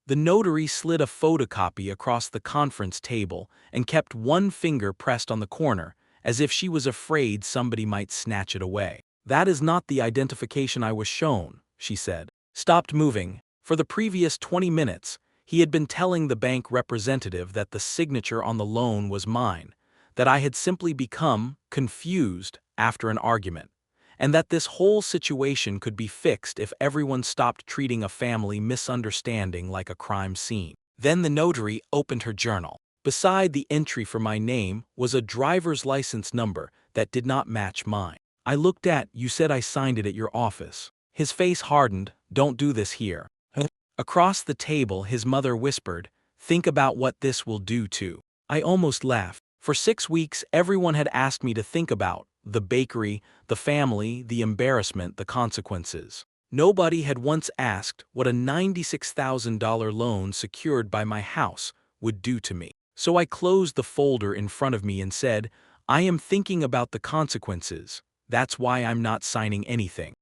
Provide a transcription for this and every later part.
The notary slid a photocopy across the conference table and kept one finger pressed on the corner, as if she was afraid somebody might snatch it away. "That is not the identification I was shown," she said. Stopped moving. For the previous 20 minutes, he had been telling the bank representative that the signature on the loan was mine, that I had simply become confused after an argument, and that this whole situation could be fixed if everyone stopped treating a family misunderstanding like a crime scene. Then the notary opened her journal. Beside the entry for my name was a driver's license number that did not match mine. "I looked at, you said I signed it at your office." His face hardened. "Don't do this here." Huh? Across the table, his mother whispered, "Think about what this will do to." I almost laughed. For 6 weeks, everyone had asked me to think about the bakery, the family, the embarrassment, the consequences. Nobody had once asked what a $96,000 loan secured by my house would do to me. So I closed the folder in front of me and said, "I am thinking about the consequences. That's why I'm not signing anything."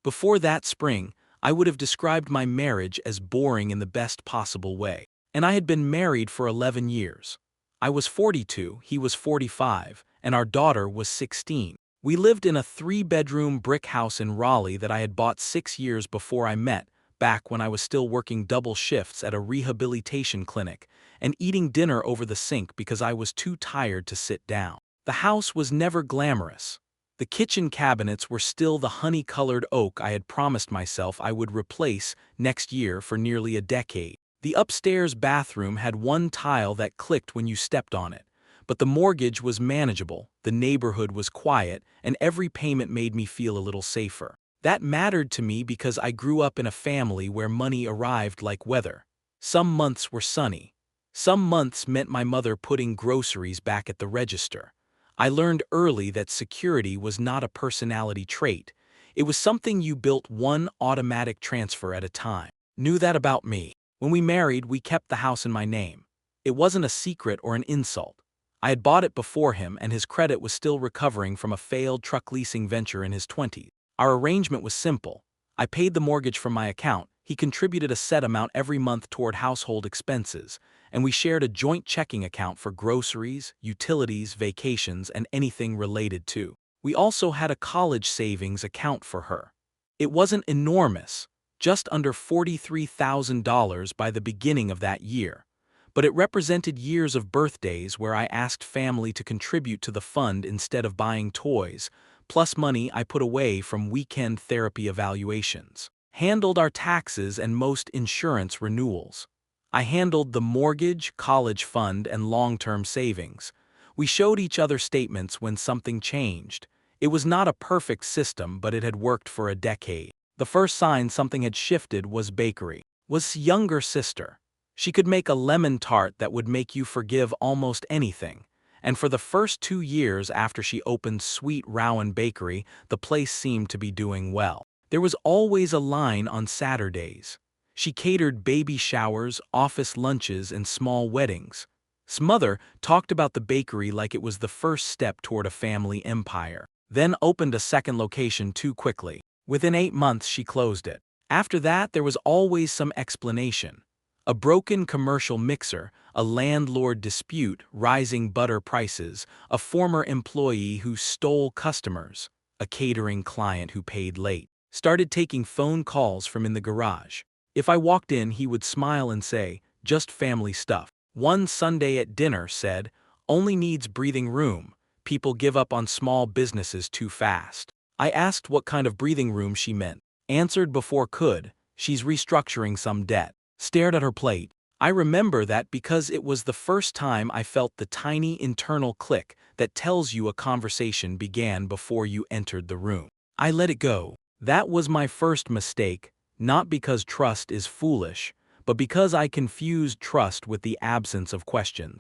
Before that spring, I would have described my marriage as boring in the best possible way. And I had been married for 11 years. I was 42, he was 45, and our daughter was 16. We lived in a 3-bedroom brick house in Raleigh that I had bought 6 years before I met, back when I was still working double shifts at a rehabilitation clinic and eating dinner over the sink because I was too tired to sit down. The house was never glamorous. The kitchen cabinets were still the honey-colored oak I had promised myself I would replace next year for nearly a decade. The upstairs bathroom had one tile that clicked when you stepped on it, but the mortgage was manageable, the neighborhood was quiet, and every payment made me feel a little safer. That mattered to me because I grew up in a family where money arrived like weather. Some months were sunny. Some months meant my mother putting groceries back at the register. I learned early that security was not a personality trait. It was something you built one automatic transfer at a time. Knew that about me. When we married, we kept the house in my name. It wasn't a secret or an insult. I had bought it before him, and his credit was still recovering from a failed truck leasing venture in his 20s. Our arrangement was simple. I paid the mortgage from my account, he contributed a set amount every month toward household expenses, and we shared a joint checking account for groceries, utilities, vacations, and anything related to. We also had a college savings account for her. It wasn't enormous, just under $43,000 by the beginning of that year, but it represented years of birthdays where I asked family to contribute to the fund instead of buying toys, plus money I put away from weekend therapy evaluations. Handled our taxes and most insurance renewals. I handled the mortgage, college fund, and long-term savings. We showed each other statements when something changed. It was not a perfect system, but it had worked for a decade. The first sign something had shifted was bakery. Was younger sister. She could make a lemon tart that would make you forgive almost anything. And for the first 2 years after she opened Sweet Rowan Bakery, the place seemed to be doing well. There was always a line on Saturdays. She catered baby showers, office lunches, and small weddings. Smother talked about the bakery like it was the first step toward a family empire, then opened a second location too quickly. Within 8 months, she closed it. After that, there was always some explanation. A broken commercial mixer, a landlord dispute, rising butter prices, a former employee who stole customers, a catering client who paid late. Started taking phone calls from in the garage. If I walked in, he would smile and say, "Just family stuff." One Sunday at dinner said, "Only needs breathing room. People give up on small businesses too fast." I asked what kind of breathing room she meant. Answered before could, "She's restructuring some debt." Stared at her plate. I remember that because it was the first time I felt the tiny internal click that tells you a conversation began before you entered the room. I let it go. That was my first mistake, not because trust is foolish, but because I confused trust with the absence of questions.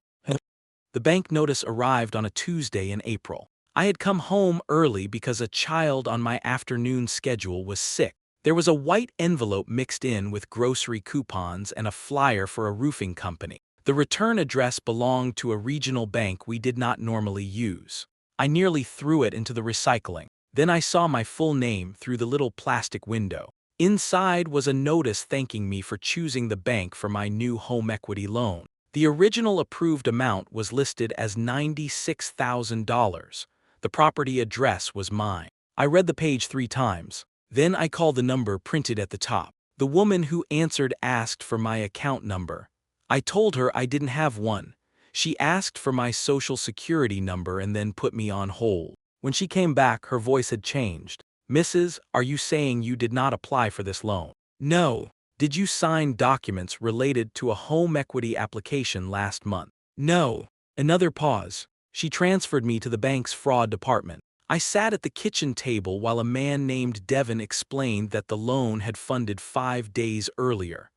The bank notice arrived on a Tuesday in April. I had come home early because a child on my afternoon schedule was sick. There was a white envelope mixed in with grocery coupons and a flyer for a roofing company. The return address belonged to a regional bank we did not normally use. I nearly threw it into the recycling. Then I saw my full name through the little plastic window. Inside was a notice thanking me for choosing the bank for my new home equity loan. The original approved amount was listed as $96,000. The property address was mine. I read the page 3 times. Then I called the number printed at the top. The woman who answered asked for my account number. I told her I didn't have one. She asked for my social security number and then put me on hold. When she came back, her voice had changed. "Mrs., are you saying you did not apply for this loan?" "No." "Did you sign documents related to a home equity application last month?" "No." Another pause. She transferred me to the bank's fraud department. I sat at the kitchen table while a man named Devin explained that the loan had funded 5 days earlier.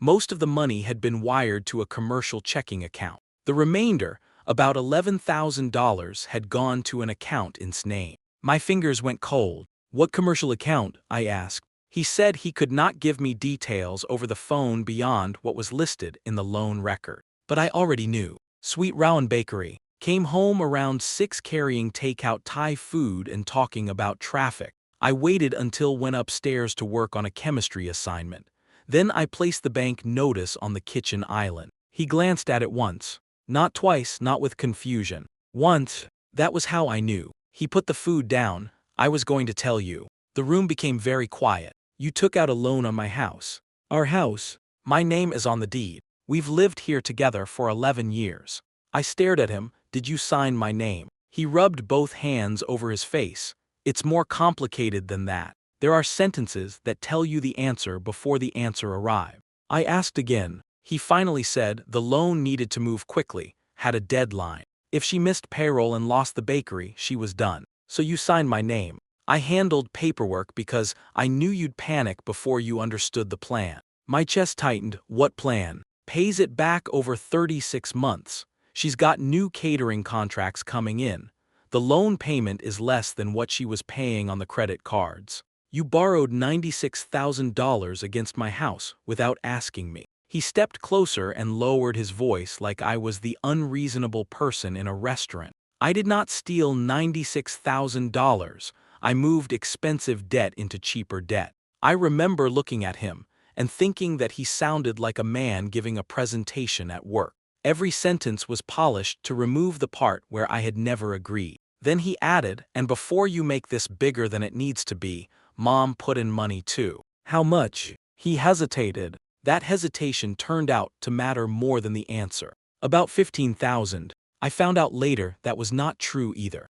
Most of the money had been wired to a commercial checking account. The remainder, about $11,000, had gone to an account in his name. My fingers went cold. "What commercial account?" I asked. He said he could not give me details over the phone beyond what was listed in the loan record. But I already knew. Sweet Rowan Bakery. Came home around 6 carrying takeout Thai food and talking about traffic. I waited until went upstairs to work on a chemistry assignment. Then I placed the bank notice on the kitchen island. He glanced at it once. Not twice, not with confusion. Once. That was how I knew. He put the food down. "I was going to tell you." The room became very quiet. "You took out a loan on my house." "Our house?" "My name is on the deed. We've lived here together for 11 years. I stared at him. "Did you sign my name?" He rubbed both hands over his face. "It's more complicated than that. There are sentences that tell you the answer before the answer arrives." I asked again. He finally said the loan needed to move quickly, had a deadline. If she missed payroll and lost the bakery, she was done. "So you signed my name." "I handled paperwork because I knew you'd panic before you understood the plan." My chest tightened. "What plan?" "Pays it back over 36 months. She's got new catering contracts coming in. The loan payment is less than what she was paying on the credit cards." "You borrowed $96,000 against my house without asking me." He stepped closer and lowered his voice like I was the unreasonable person in a restaurant. "I did not steal $96,000. I moved expensive debt into cheaper debt." I remember looking at him and thinking that he sounded like a man giving a presentation at work. Every sentence was polished to remove the part where I had never agreed. Then he added, "And before you make this bigger than it needs to be, Mom put in money too." "How much?" He hesitated. That hesitation turned out to matter more than the answer. "About 15,000. I found out later that was not true either.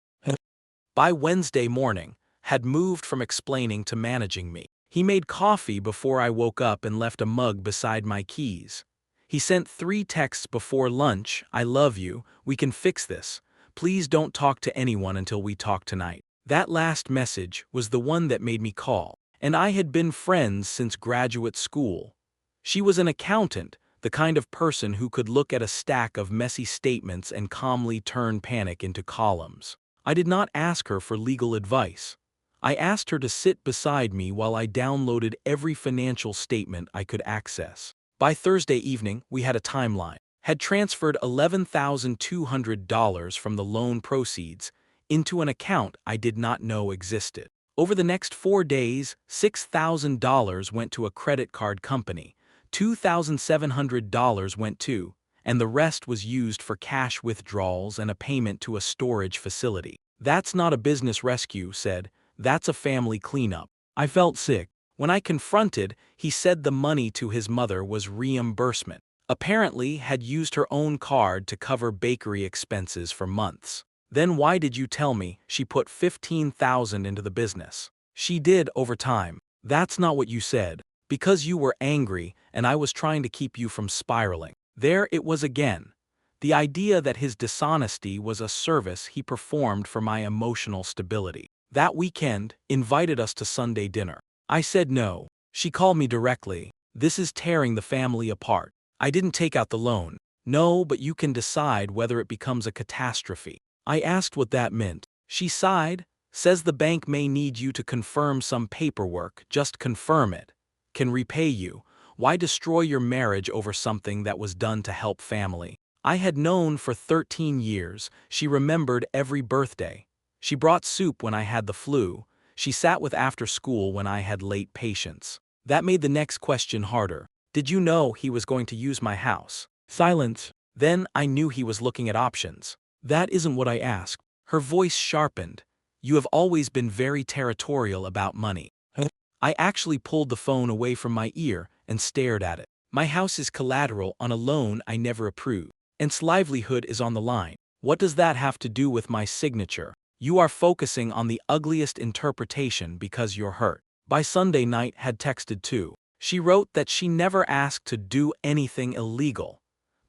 By Wednesday morning, had moved from explaining to managing me. He made coffee before I woke up and left a mug beside my keys. He sent 3 texts before lunch. "I love you. We can fix this. Please don't talk to anyone until we talk tonight." That last message was the one that made me call. And I had been friends since graduate school. She was an accountant, the kind of person who could look at a stack of messy statements and calmly turn panic into columns. I did not ask her for legal advice. I asked her to sit beside me while I downloaded every financial statement I could access. By Thursday evening, we had a timeline. Had transferred $11,200 from the loan proceeds into an account I did not know existed. Over the next 4 days, $6,000 went to a credit card company, $2,700 went to, and the rest was used for cash withdrawals and a payment to a storage facility. "That's not a business rescue," said. "That's a family cleanup." I felt sick. When I confronted, he said the money to his mother was reimbursement. Apparently had used her own card to cover bakery expenses for months. "Then why did you tell me she put 15,000 into the business?" "She did over time." "That's not what you said." "Because you were angry and I was trying to keep you from spiraling." There it was again. The idea that his dishonesty was a service he performed for my emotional stability. That weekend, invited us to Sunday dinner. I said no. She called me directly. "This is tearing the family apart. I didn't take out the loan." "No, but you can decide whether it becomes a catastrophe." I asked what that meant. She sighed. "Says the bank may need you to confirm some paperwork, just confirm it. Can repay you. Why destroy your marriage over something that was done to help family?" I had known for 13 years. She remembered every birthday. She brought soup when I had the flu. She sat with after school when I had late patients. That made the next question harder. Did you know he was going to use my house? Silence. Then I knew he was looking at options. That isn't what I asked. Her voice sharpened. You have always been very territorial about money. Huh? I actually pulled the phone away from my ear and stared at it. My house is collateral on a loan I never approved. Its livelihood is on the line. What does that have to do with my signature? You are focusing on the ugliest interpretation because you're hurt. By Sunday night had texted too. She wrote that she never asked to do anything illegal.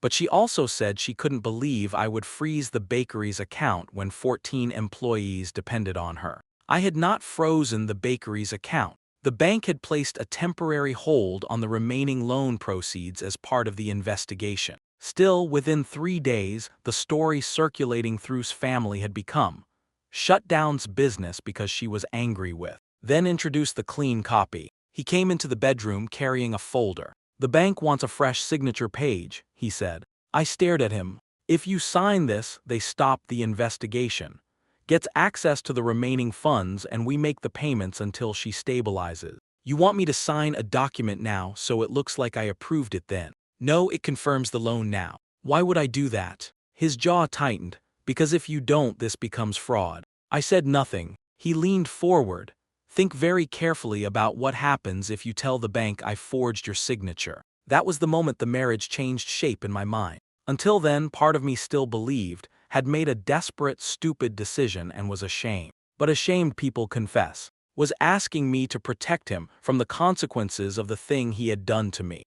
But she also said she couldn't believe I would freeze the bakery's account when 14 employees depended on her. I had not frozen the bakery's account. The bank had placed a temporary hold on the remaining loan proceeds as part of the investigation. Still, within 3 days, the story circulating through's family had become shut down's business because she was angry with. Then introduced the clean copy. He came into the bedroom carrying a folder. The bank wants a fresh signature page, he said. I stared at him. If you sign this, they stop the investigation. Gets access to the remaining funds and we make the payments until she stabilizes. You want me to sign a document now so it looks like I approved it then? No, it confirms the loan now. Why would I do that? His jaw tightened. Because if you don't, this becomes fraud. I said nothing. He leaned forward. Think very carefully about what happens if you tell the bank I forged your signature. That was the moment the marriage changed shape in my mind. Until then, part of me still believed, had made a desperate, stupid decision and was ashamed. But ashamed people confess. Was asking me to protect him from the consequences of the thing he had done to me.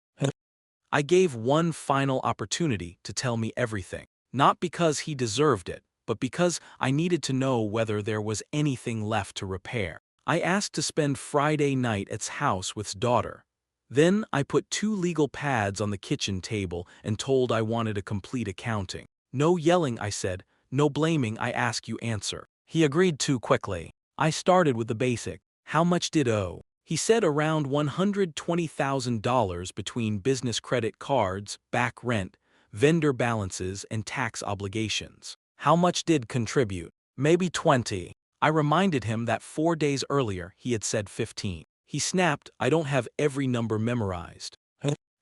I gave one final opportunity to tell me everything. Not because he deserved it, but because I needed to know whether there was anything left to repair. I asked to spend Friday night at his house with his daughter. Then I put 2 legal pads on the kitchen table and told I wanted a complete accounting. No yelling, I said. No blaming, I ask you answer. He agreed too quickly. I started with the basic. How much did owe? He said around $120,000 between business credit cards, back rent, vendor balances, and tax obligations. How much did contribute? Maybe 20. I reminded him that 4 days earlier he had said 15. He snapped, I don't have every number memorized.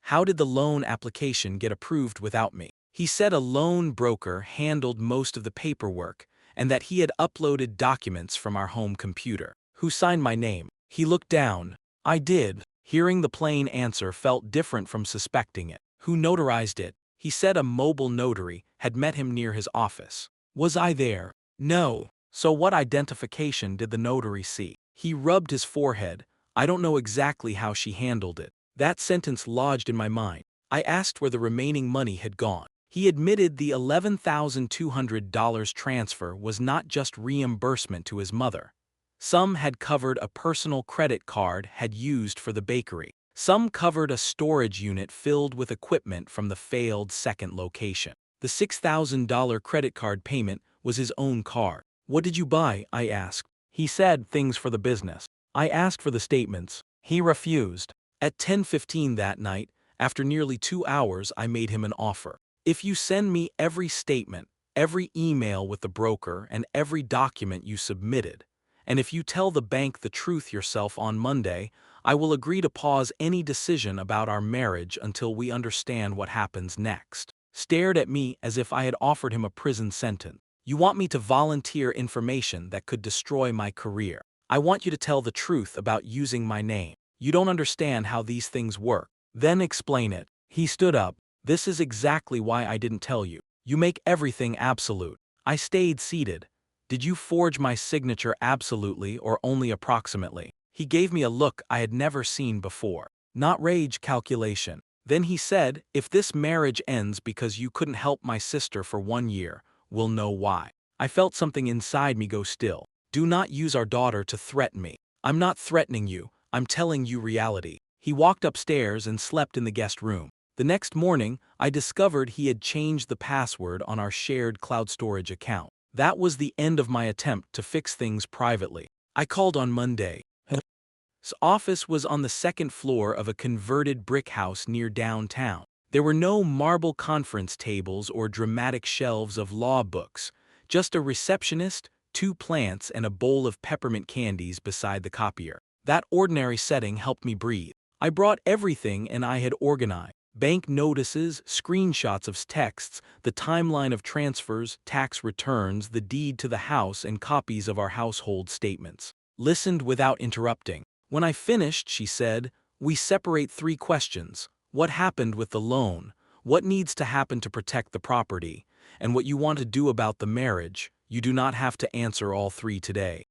How did the loan application get approved without me? He said a loan broker handled most of the paperwork and that he had uploaded documents from our home computer. Who signed my name? He looked down. I did. Hearing the plain answer felt different from suspecting it. Who notarized it? He said a mobile notary had met him near his office. Was I there? No. So what identification did the notary see? He rubbed his forehead. I don't know exactly how she handled it. That sentence lodged in my mind. I asked where the remaining money had gone. He admitted the $11,200 transfer was not just reimbursement to his mother. Some had covered a personal credit card had used for the bakery. Some covered a storage unit filled with equipment from the failed second location. The $6,000 credit card payment was his own card. What did you buy? I asked. He said things for the business. I asked for the statements. He refused. At 10:15 that night, after nearly 2 hours, I made him an offer. If you send me every statement, every email with the broker, and every document you submitted, and if you tell the bank the truth yourself on Monday, I will agree to pause any decision about our marriage until we understand what happens next. Stared at me as if I had offered him a prison sentence. You want me to volunteer information that could destroy my career. I want you to tell the truth about using my name. You don't understand how these things work. Then explain it. He stood up. This is exactly why I didn't tell you. You make everything absolute. I stayed seated. Did you forge my signature absolutely or only approximately? He gave me a look I had never seen before. Not rage, calculation. Then he said, if this marriage ends because you couldn't help my sister for 1 year, we'll know why. I felt something inside me go still. Do not use our daughter to threaten me. I'm not threatening you, I'm telling you reality. He walked upstairs and slept in the guest room. The next morning, I discovered he had changed the password on our shared cloud storage account. That was the end of my attempt to fix things privately. I called on Monday. His office was on the 2nd floor of a converted brick house near downtown. There were no marble conference tables or dramatic shelves of law books, just a receptionist, 2 plants, and a bowl of peppermint candies beside the copier. That ordinary setting helped me breathe. I brought everything and I had organized. Bank notices, screenshots of texts, the timeline of transfers, tax returns, the deed to the house, and copies of our household statements. Listened without interrupting. When I finished, she said, "We separate 3 questions. What happened with the loan? What needs to happen to protect the property? And what you want to do about the marriage. You do not have to answer all 3 today."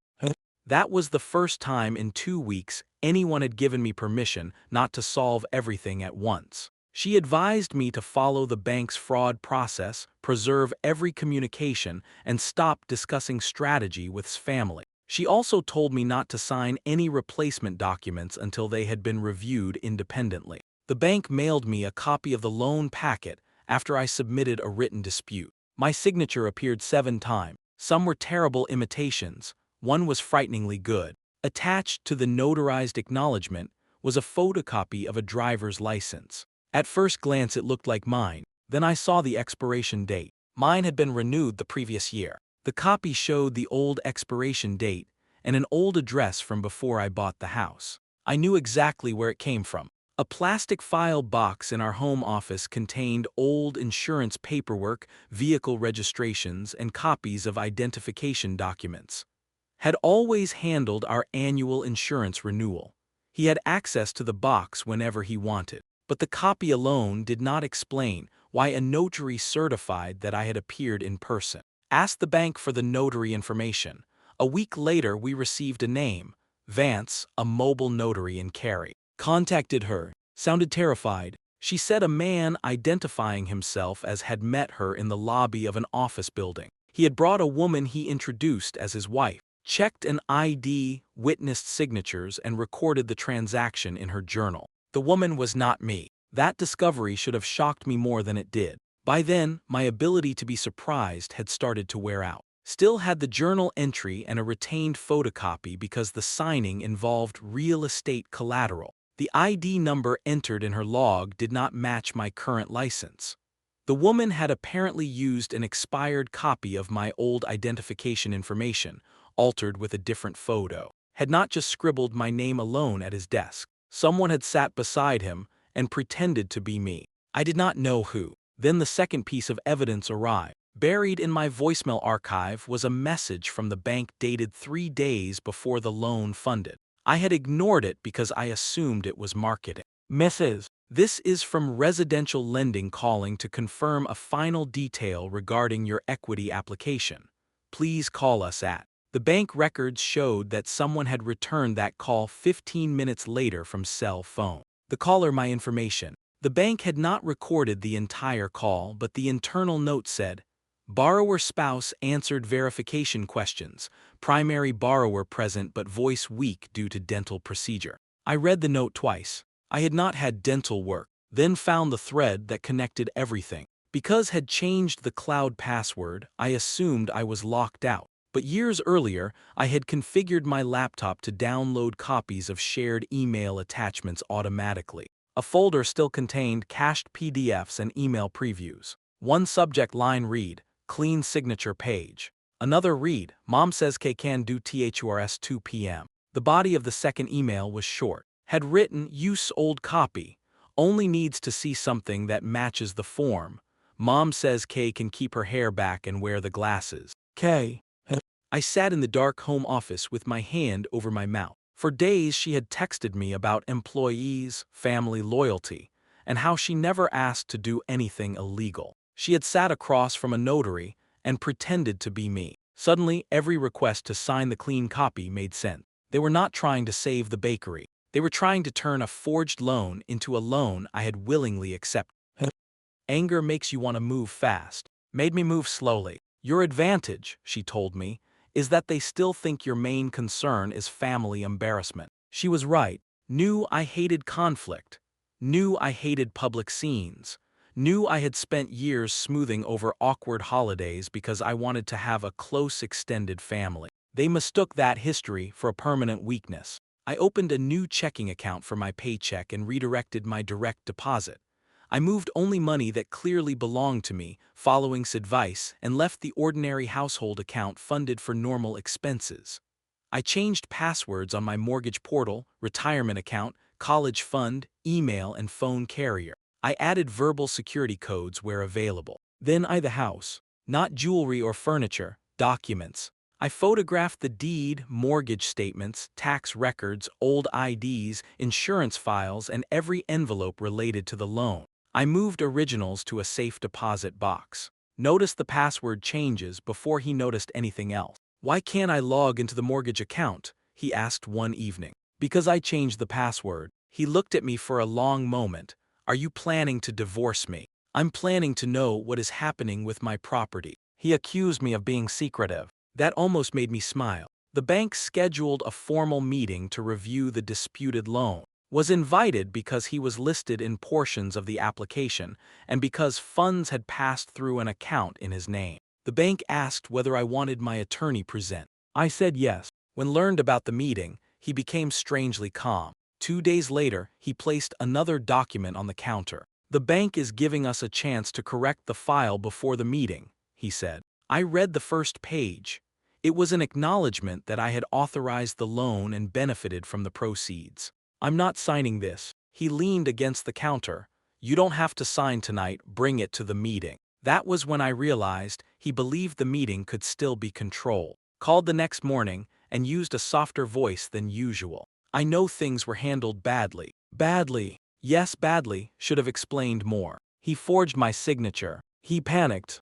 That was the first time in 2 weeks anyone had given me permission not to solve everything at once. She advised me to follow the bank's fraud process, preserve every communication, and stop discussing strategy with family. She also told me not to sign any replacement documents until they had been reviewed independently. The bank mailed me a copy of the loan packet after I submitted a written dispute. My signature appeared 7 times. Some were terrible imitations. One was frighteningly good. Attached to the notarized acknowledgement was a photocopy of a driver's license. At first glance it looked like mine. Then I saw the expiration date. Mine had been renewed the previous year. The copy showed the old expiration date and an old address from before I bought the house. I knew exactly where it came from. A plastic file box in our home office contained old insurance paperwork, vehicle registrations, and copies of identification documents. Had always handled our annual insurance renewal. He had access to the box whenever he wanted. But the copy alone did not explain why a notary certified that I had appeared in person. Asked the bank for the notary information. A week later we received a name, Vance, a mobile notary in Cary. Contacted her. Sounded terrified. She said a man identifying himself as had met her in the lobby of an office building. He had brought a woman he introduced as his wife. Checked an ID, witnessed signatures, and recorded the transaction in her journal. The woman was not me. That discovery should have shocked me more than it did. By then, my ability to be surprised had started to wear out. Still had the journal entry and a retained photocopy because the signing involved real estate collateral. The ID number entered in her log did not match my current license. The woman had apparently used an expired copy of my old identification information, altered with a different photo. Had not just scribbled my name alone at his desk. Someone had sat beside him and pretended to be me. I did not know who. Then the second piece of evidence arrived. Buried in my voicemail archive was a message from the bank dated 3 days before the loan funded. I had ignored it because I assumed it was marketing. Mrs. This is from residential lending calling to confirm a final detail regarding your equity application. Please call us at. The bank records showed that someone had returned that call 15 minutes later from cell phone. The caller my information. The bank had not recorded the entire call, but the internal note said, "Borrower spouse answered verification questions. Primary borrower present but voice weak due to dental procedure." I read the note twice. I had not had dental work. Then found the thread that connected everything. Because had changed the cloud password, I assumed I was locked out. But years earlier, I had configured my laptop to download copies of shared email attachments automatically. A folder still contained cached PDFs and email previews. One subject line read, "Clean signature page." Another read, "Mom says K can do THURS 2 p.m. The body of the second email was short. Had written, "Use old copy. Only needs to see something that matches the form. Mom says K can keep her hair back and wear the glasses. K." I sat in the dark home office with my hand over my mouth. For days she had texted me about employees, family loyalty, and how she never asked to do anything illegal. She had sat across from a notary and pretended to be me. Suddenly, every request to sign the clean copy made sense. They were not trying to save the bakery. They were trying to turn a forged loan into a loan I had willingly accepted. Anger makes you want to move fast. Made me move slowly. Your advantage, she told me, is that they still think your main concern is family embarrassment. She was right. Knew I hated conflict. Knew I hated public scenes. Knew I had spent years smoothing over awkward holidays because I wanted to have a close extended family. They mistook that history for a permanent weakness. I opened a new checking account for my paycheck and redirected my direct deposit. I moved only money that clearly belonged to me, following advice, and left the ordinary household account funded for normal expenses. I changed passwords on my mortgage portal, retirement account, college fund, email, and phone carrier. I added verbal security codes where available. Then the house. Not jewelry or furniture, documents. I photographed the deed, mortgage statements, tax records, old IDs, insurance files, and every envelope related to the loan. I moved originals to a safe deposit box. Notice the password changes before he noticed anything else. "Why can't I log into the mortgage account?" he asked one evening. "Because I changed the password." He looked at me for a long moment. "Are you planning to divorce me?" "I'm planning to know what is happening with my property." He accused me of being secretive. That almost made me smile. The bank scheduled a formal meeting to review the disputed loan. Was invited because he was listed in portions of the application and because funds had passed through an account in his name. The bank asked whether I wanted my attorney present. I said yes. When learned about the meeting, he became strangely calm. 2 days later, he placed another document on the counter. "The bank is giving us a chance to correct the file before the meeting," he said. I read the first page. It was an acknowledgement that I had authorized the loan and benefited from the proceeds. "I'm not signing this." He leaned against the counter. "You don't have to sign tonight, bring it to the meeting." That was when I realized he believed the meeting could still be controlled. Called the next morning and used a softer voice than usual. "I know things were handled badly." Badly. Yes, badly, should have explained more. He forged my signature. He panicked.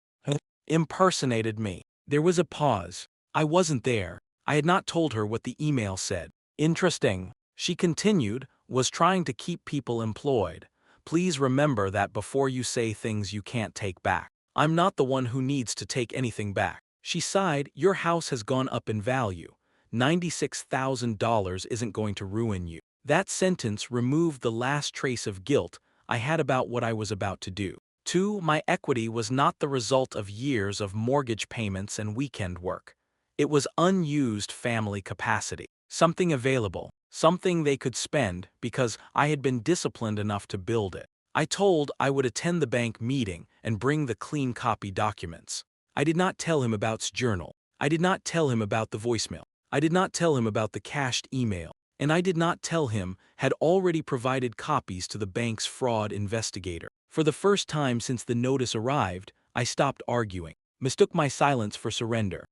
Impersonated me. There was a pause. I wasn't there. I had not told her what the email said. "Interesting," she continued, "was trying to keep people employed. Please remember that before you say things you can't take back. I'm not the one who needs to take anything back." She sighed. "Your house has gone up in value. $96,000 isn't going to ruin you." That sentence removed the last trace of guilt I had about what I was about to do. 2. My equity was not the result of years of mortgage payments and weekend work. It was unused family capacity. Something available, something they could spend because I had been disciplined enough to build it. I told I would attend the bank meeting and bring the clean copy documents. I did not tell him about his journal. I did not tell him about the voicemail. I did not tell him about the cached email. And I did not tell him had already provided copies to the bank's fraud investigator. For the first time since the notice arrived, I stopped arguing, mistook my silence for surrender.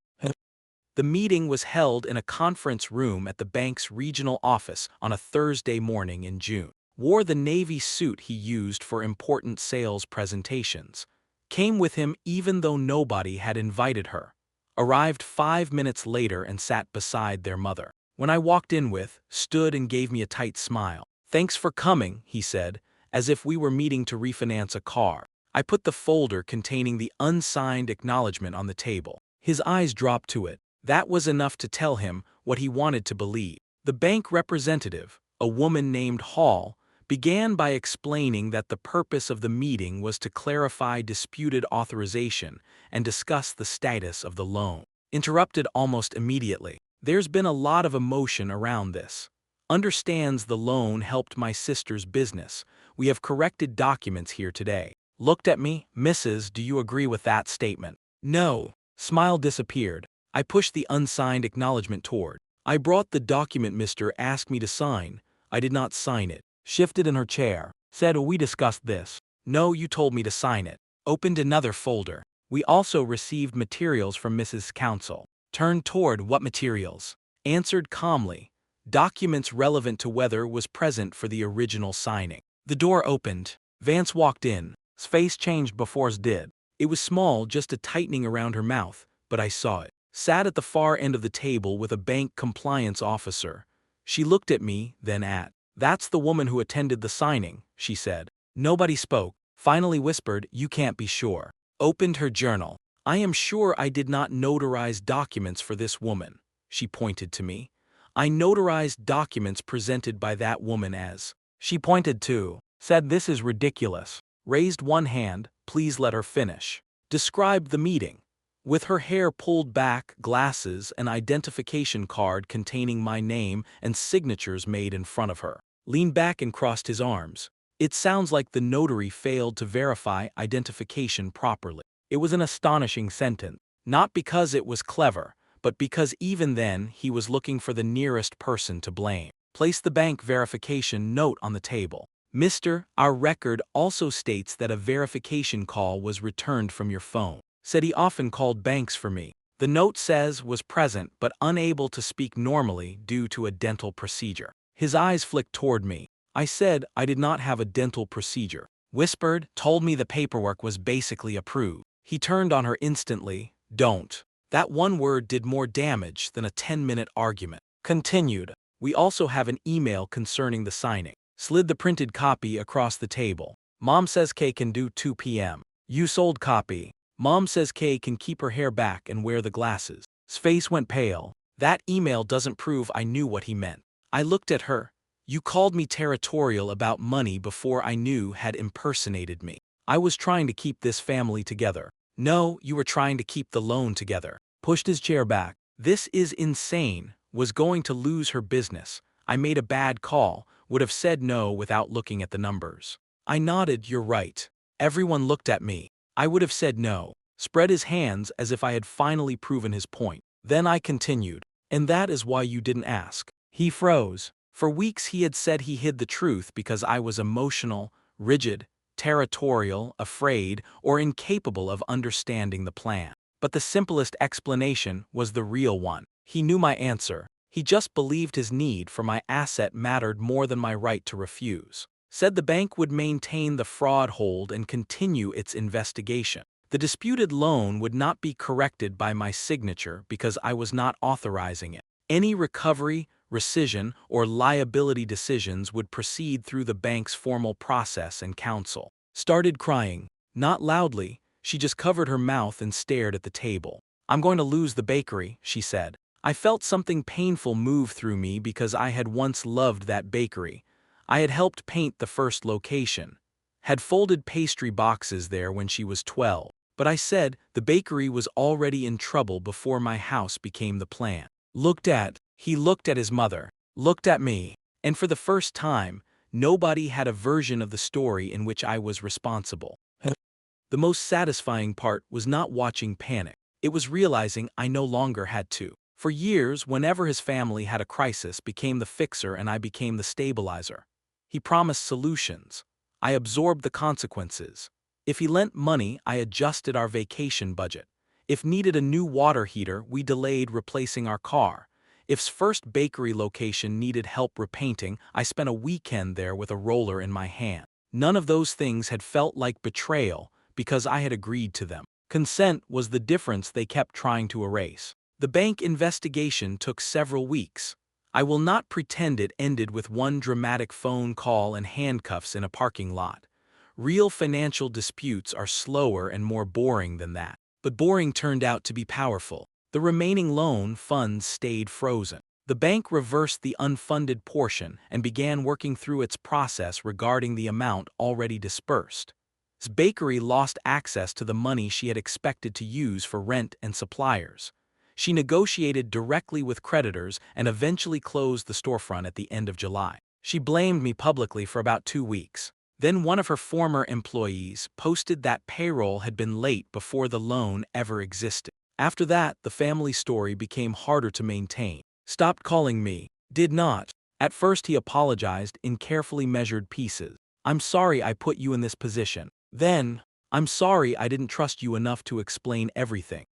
The meeting was held in a conference room at the bank's regional office on a Thursday morning in June. Wore the navy suit he used for important sales presentations. Came with him even though nobody had invited her. Arrived 5 minutes later and sat beside their mother. When I walked in stood and gave me a tight smile. "Thanks for coming," he said, as if we were meeting to refinance a car. I put the folder containing the unsigned acknowledgement on the table. His eyes dropped to it. That was enough to tell him what he wanted to believe. The bank representative, a woman named Hall, began by explaining that the purpose of the meeting was to clarify disputed authorization and discuss the status of the loan. Interrupted almost immediately. "There's been a lot of emotion around this. Understands the loan helped my sister's business. We have corrected documents here today." Looked at me. "Mrs., do you agree with that statement?" "No." Smile disappeared. I pushed the unsigned acknowledgement toward. "I brought the document Mr. asked me to sign. I did not sign it." Shifted in her chair. Said, "We discussed this." "No, you told me to sign it." Opened another folder. "We also received materials from Mrs. Counsel." Turned toward. "What materials?" Answered calmly. "Documents relevant to whether was present for the original signing." The door opened. Vance walked in. His face changed before his did. It was small, just a tightening around her mouth, but I saw it. Sat at the far end of the table with a bank compliance officer. She looked at me, then at. "That's the woman who attended the signing," she said. Nobody spoke. Finally whispered, "You can't be sure." Opened her journal. "I am sure I did not notarize documents for this woman." She pointed to me. "I notarized documents presented by that woman as." She pointed to. Said, "This is ridiculous." Raised one hand. "Please let her finish." Described the meeting. With her hair pulled back, glasses, an identification card containing my name and signatures made in front of her. Leaned back and crossed his arms. "It sounds like the notary failed to verify identification properly." It was an astonishing sentence. Not because it was clever, but because even then he was looking for the nearest person to blame. Place the bank verification note on the table. Mr. Our record also states that a verification call was returned from your phone. Said he often called banks for me. The note says was present but unable to speak normally due to a dental procedure. His eyes flicked toward me. I said I did not have a dental procedure. Whispered, told me the paperwork was basically approved. He turned on her instantly. Don't. That one word did more damage than a 10-minute argument. Continued. We also have an email concerning the signing. Slid the printed copy across the table. Mom says Kay can do 2 p.m. You sold copy. Mom says Kay can keep her hair back and wear the glasses. His face went pale. That email doesn't prove I knew what he meant. I looked at her. You called me territorial about money before I knew had impersonated me. I was trying to keep this family together. No, you were trying to keep the loan together. Pushed his chair back. This is insane. Was going to lose her business. I made a bad call. Would have said no without looking at the numbers. I nodded, you're right. Everyone looked at me. I would have said no. Spread his hands as if I had finally proven his point. Then I continued. And that is why you didn't ask. He froze. For weeks he had said he hid the truth because I was emotional, rigid, territorial, afraid, or incapable of understanding the plan. But the simplest explanation was the real one. He knew my answer. He just believed his need for my asset mattered more than my right to refuse. Said the bank would maintain the fraud hold and continue its investigation. The disputed loan would not be corrected by my signature because I was not authorizing it. Any recovery, rescission, or liability decisions would proceed through the bank's formal process and counsel. Started crying. Not loudly, she just covered her mouth and stared at the table. I'm going to lose the bakery, she said. I felt something painful move through me because I had once loved that bakery. I had helped paint the first location. Had folded pastry boxes there when she was 12. But I said the bakery was already in trouble before my house became the plan. He looked at his mother, looked at me, and for the first time, nobody had a version of the story in which I was responsible. The most satisfying part was not watching panic. It was realizing I no longer had to. For years, whenever his family had a crisis, became the fixer and I became the stabilizer. He promised solutions. I absorbed the consequences. If he lent money, I adjusted our vacation budget. If needed a new water heater, we delayed replacing our car. If's first bakery location needed help repainting, I spent a weekend there with a roller in my hand. None of those things had felt like betrayal because I had agreed to them. Consent was the difference they kept trying to erase. The bank investigation took several weeks. I will not pretend it ended with one dramatic phone call and handcuffs in a parking lot. Real financial disputes are slower and more boring than that. But boring turned out to be powerful. The remaining loan funds stayed frozen. The bank reversed the unfunded portion and began working through its process regarding the amount already dispersed. His bakery lost access to the money she had expected to use for rent and suppliers. She negotiated directly with creditors and eventually closed the storefront at the end of July. She blamed me publicly for about 2 weeks. Then one of her former employees posted that payroll had been late before the loan ever existed. After that, the family story became harder to maintain. Stopped calling me. Did not. At first he apologized in carefully measured pieces. I'm sorry I put you in this position. Then, I'm sorry I didn't trust you enough to explain everything.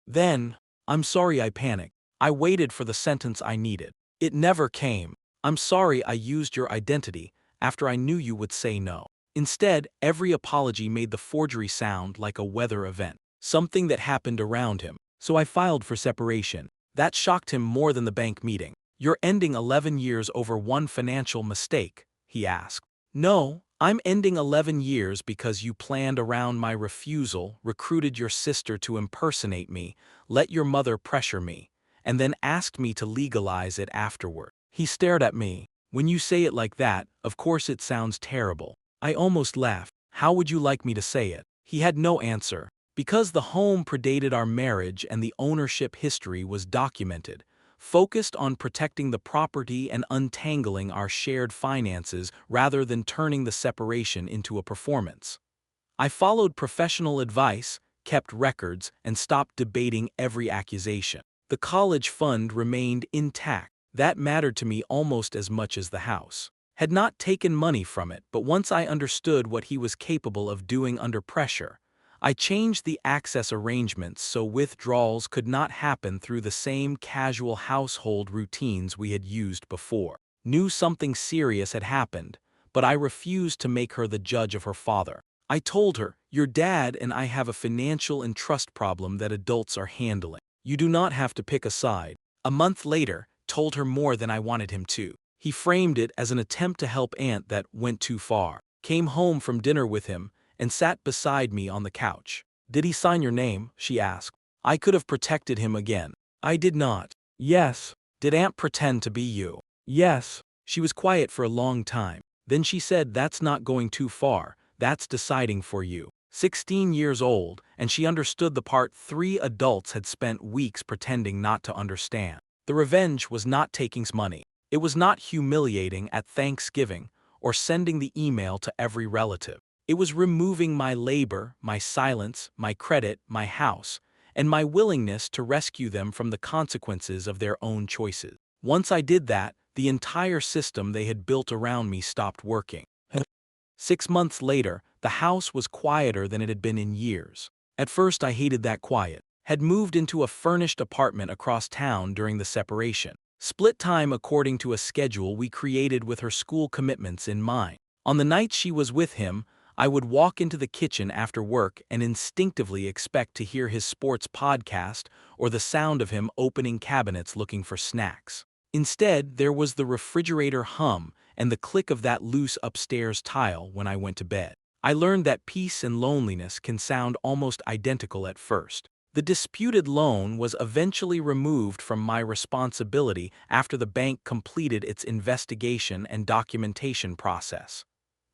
Then, I'm sorry I panicked. I waited for the sentence I needed. It never came. I'm sorry I used your identity after I knew you would say no. Instead, every apology made the forgery sound like a weather event. Something that happened around him. So I filed for separation. That shocked him more than the bank meeting. You're ending 11 years over one financial mistake, he asked. No, I'm ending 11 years because you planned around my refusal, recruited your sister to impersonate me, let your mother pressure me, and then asked me to legalize it afterward. He stared at me. When you say it like that, of course it sounds terrible. I almost laughed. How would you like me to say it? He had no answer. Because the home predated our marriage and the ownership history was documented, focused on protecting the property and untangling our shared finances rather than turning the separation into a performance. I followed professional advice, kept records, and stopped debating every accusation. The college fund remained intact. That mattered to me almost as much as the house. Had not taken money from it, but once I understood what he was capable of doing under pressure, I changed the access arrangements so withdrawals could not happen through the same casual household routines we had used before. Knew something serious had happened, but I refused to make her the judge of her father. I told her, "Your dad and I have a financial and trust problem that adults are handling. You do not have to pick a side." A month later, told her more than I wanted him to. He framed it as an attempt to help aunt that went too far. Came home from dinner with him and sat beside me on the couch. "Did he sign your name?" she asked. I could have protected him again. I did not. "Yes." "Did aunt pretend to be you?" "Yes." She was quiet for a long time. Then she said, "That's not going too far. That's deciding for you." 16 years old, and she understood the part 3 adults had spent weeks pretending not to understand. The revenge was not taking money. It was not humiliating at Thanksgiving or sending the email to every relative. It was removing my labor, my silence, my credit, my house, and my willingness to rescue them from the consequences of their own choices. Once I did that, the entire system they had built around me stopped working. 6 months later, the house was quieter than it had been in years. At first I hated that quiet. Had moved into a furnished apartment across town during the separation. Split time according to a schedule we created with her school commitments in mind. On the nights she was with him, I would walk into the kitchen after work and instinctively expect to hear his sports podcast or the sound of him opening cabinets looking for snacks. Instead, there was the refrigerator hum and the click of that loose upstairs tile when I went to bed. I learned that peace and loneliness can sound almost identical at first. The disputed loan was eventually removed from my responsibility after the bank completed its investigation and documentation process.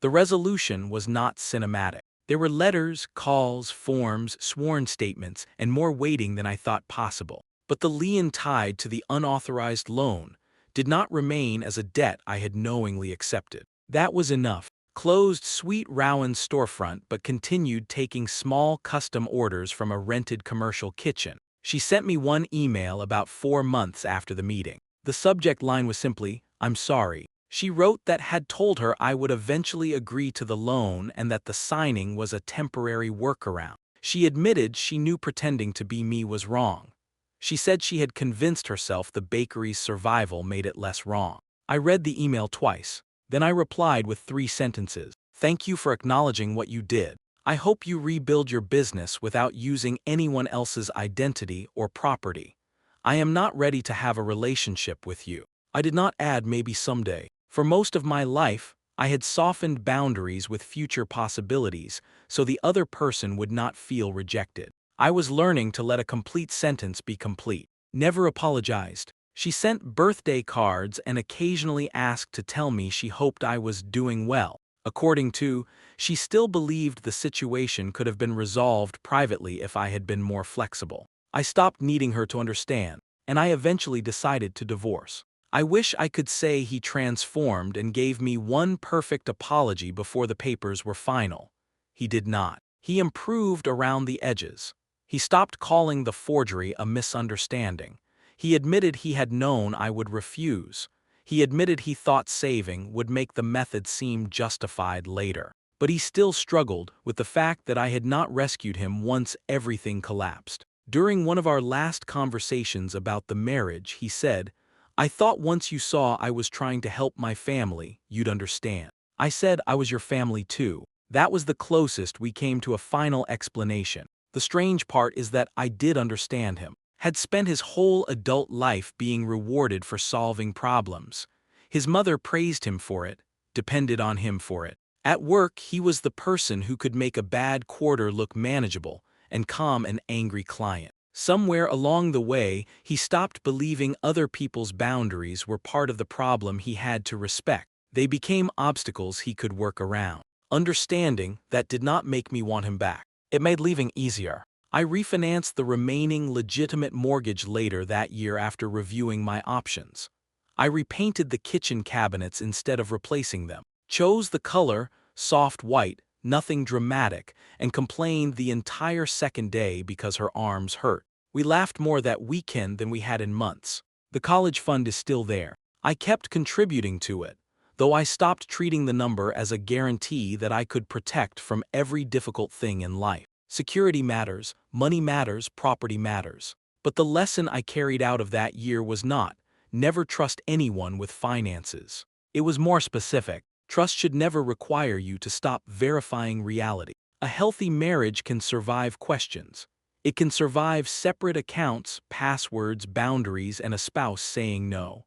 The resolution was not cinematic. There were letters, calls, forms, sworn statements, and more waiting than I thought possible. But the lien tied to the unauthorized loan did not remain as a debt I had knowingly accepted. That was enough. Closed Sweet Rowan's storefront but continued taking small custom orders from a rented commercial kitchen. She sent me one email about 4 months after the meeting. The subject line was simply, "I'm sorry." She wrote that had told her I would eventually agree to the loan and that the signing was a temporary workaround. She admitted she knew pretending to be me was wrong. She said she had convinced herself the bakery's survival made it less wrong. I read the email twice. Then I replied with 3 sentences. "Thank you for acknowledging what you did. I hope you rebuild your business without using anyone else's identity or property. I am not ready to have a relationship with you." I did not add maybe someday. For most of my life, I had softened boundaries with future possibilities so the other person would not feel rejected. I was learning to let a complete sentence be complete. Never apologized. She sent birthday cards and occasionally asked to tell me she hoped I was doing well. According to, she still believed the situation could have been resolved privately if I had been more flexible. I stopped needing her to understand, and I eventually decided to divorce. I wish I could say he transformed and gave me one perfect apology before the papers were final. He did not. He improved around the edges. He stopped calling the forgery a misunderstanding. He admitted he had known I would refuse. He admitted he thought saving would make the method seem justified later. But he still struggled with the fact that I had not rescued him once everything collapsed. During one of our last conversations about the marriage, he said, "I thought once you saw I was trying to help my family, you'd understand." I said I was your family too. That was the closest we came to a final explanation. The strange part is that I did understand him. Had spent his whole adult life being rewarded for solving problems. His mother praised him for it, depended on him for it. At work, he was the person who could make a bad quarter look manageable and calm an angry client. Somewhere along the way, he stopped believing other people's boundaries were part of the problem he had to respect. They became obstacles he could work around. Understanding that did not make me want him back. It made leaving easier. I refinanced the remaining legitimate mortgage later that year after reviewing my options. I repainted the kitchen cabinets instead of replacing them, chose the color, soft white, nothing dramatic, and complained the entire second day because her arms hurt. We laughed more that weekend than we had in months. The college fund is still there. I kept contributing to it, though I stopped treating the number as a guarantee that I could protect from every difficult thing in life. Security matters, money matters, property matters. But the lesson I carried out of that year was not, never trust anyone with finances. It was more specific. Trust should never require you to stop verifying reality. A healthy marriage can survive questions. It can survive separate accounts, passwords, boundaries, and a spouse saying no.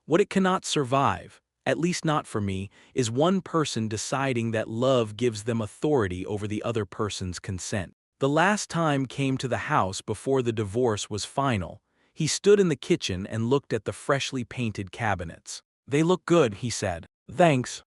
What it cannot survive, at least not for me, is one person deciding that love gives them authority over the other person's consent. The last time came to the house before the divorce was final. He stood in the kitchen and looked at the freshly painted cabinets. "They look good," he said. "Thanks."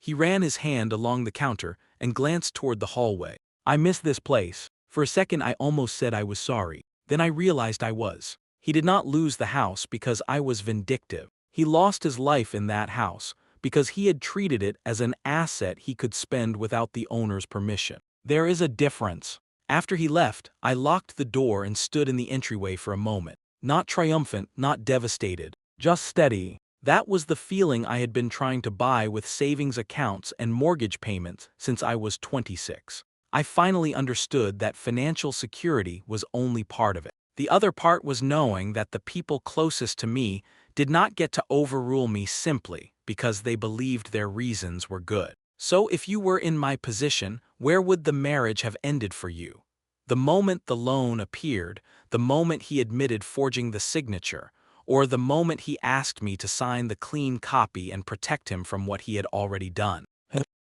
He ran his hand along the counter and glanced toward the hallway. "I miss this place." For a second I almost said I was sorry. Then I realized I was. He did not lose the house because I was vindictive. He lost his life in that house because he had treated it as an asset he could spend without the owner's permission. There is a difference. After he left, I locked the door and stood in the entryway for a moment. Not triumphant, not devastated, just steady. That was the feeling I had been trying to buy with savings accounts and mortgage payments since I was 26. I finally understood that financial security was only part of it. The other part was knowing that the people closest to me did not get to overrule me simply because they believed their reasons were good. So if you were in my position, where would the marriage have ended for you? The moment the loan appeared, the moment he admitted forging the signature, or the moment he asked me to sign the clean copy and protect him from what he had already done?